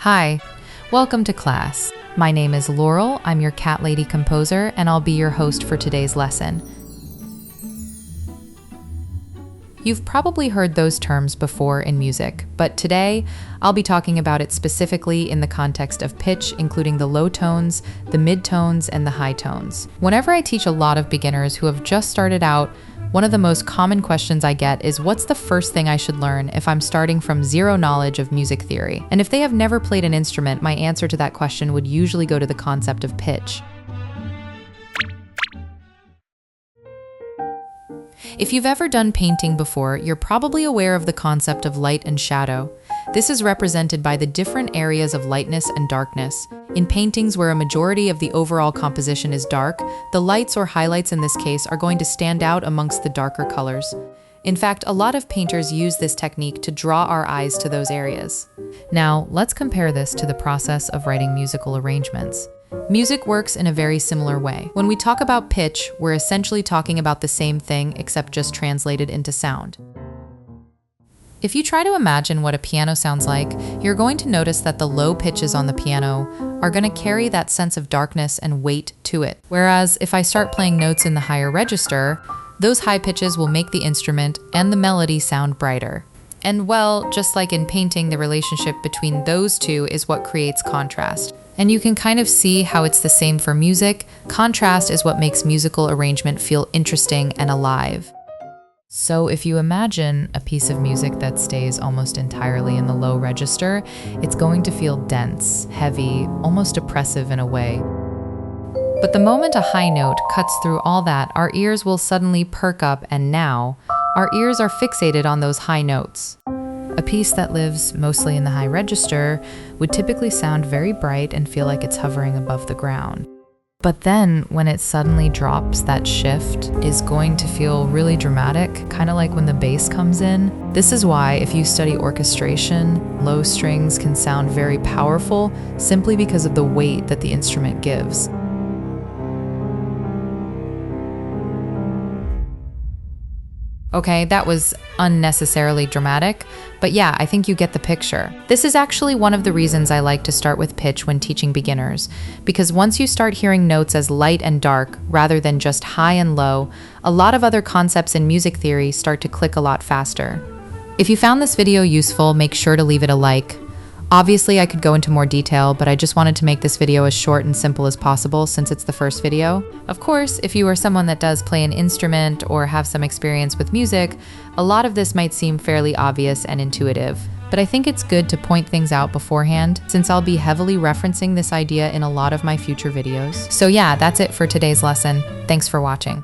Hi, welcome to class. My name is Laurel, I'm your cat lady composer, and I'll be your host for today's lesson. You've probably heard those terms before in music, but today I'll be talking about it specifically in the context of pitch, including the low tones, the mid tones, and the high tones. Whenever I teach a lot of beginners who have just started out, one of the most common questions I get is, what's the first thing I should learn if I'm starting from zero knowledge of music theory? And if they have never played an instrument, my answer to that question would usually go to the concept of pitch. If you've ever done painting before, you're probably aware of the concept of light and shadow. This is represented by the different areas of lightness and darkness. In paintings where a majority of the overall composition is dark, the lights or highlights in this case are going to stand out amongst the darker colors. In fact, a lot of painters use this technique to draw our eyes to those areas. Now, let's compare this to the process of writing musical arrangements. Music works in a very similar way. When we talk about pitch, we're essentially talking about the same thing except just translated into sound. If you try to imagine what a piano sounds like, you're going to notice that the low pitches on the piano are going to carry that sense of darkness and weight to it. Whereas if I start playing notes in the higher register, those high pitches will make the instrument and the melody sound brighter. And well, just like in painting, the relationship between those two is what creates contrast. And you can kind of see how it's the same for music. Contrast is what makes musical arrangement feel interesting and alive. So if you imagine a piece of music that stays almost entirely in the low register, it's going to feel dense, heavy, almost oppressive in a way. But the moment a high note cuts through all that, our ears will suddenly perk up, and now our ears are fixated on those high notes. A piece that lives mostly in the high register would typically sound very bright and feel like it's hovering above the ground. But then when it suddenly drops, that shift is going to feel really dramatic, kind of like when the bass comes in. This is why if you study orchestration, low strings can sound very powerful simply because of the weight that the instrument gives. Okay, that was unnecessarily dramatic, but yeah, I think you get the picture. This is actually one of the reasons I like to start with pitch when teaching beginners, because once you start hearing notes as light and dark rather than just high and low, a lot of other concepts in music theory start to click a lot faster. If you found this video useful, make sure to leave it a like. Obviously, I could go into more detail, but I just wanted to make this video as short and simple as possible since it's the first video. Of course, if you are someone that does play an instrument or have some experience with music, a lot of this might seem fairly obvious and intuitive. But I think it's good to point things out beforehand, since I'll be heavily referencing this idea in a lot of my future videos. So yeah, that's it for today's lesson. Thanks for watching.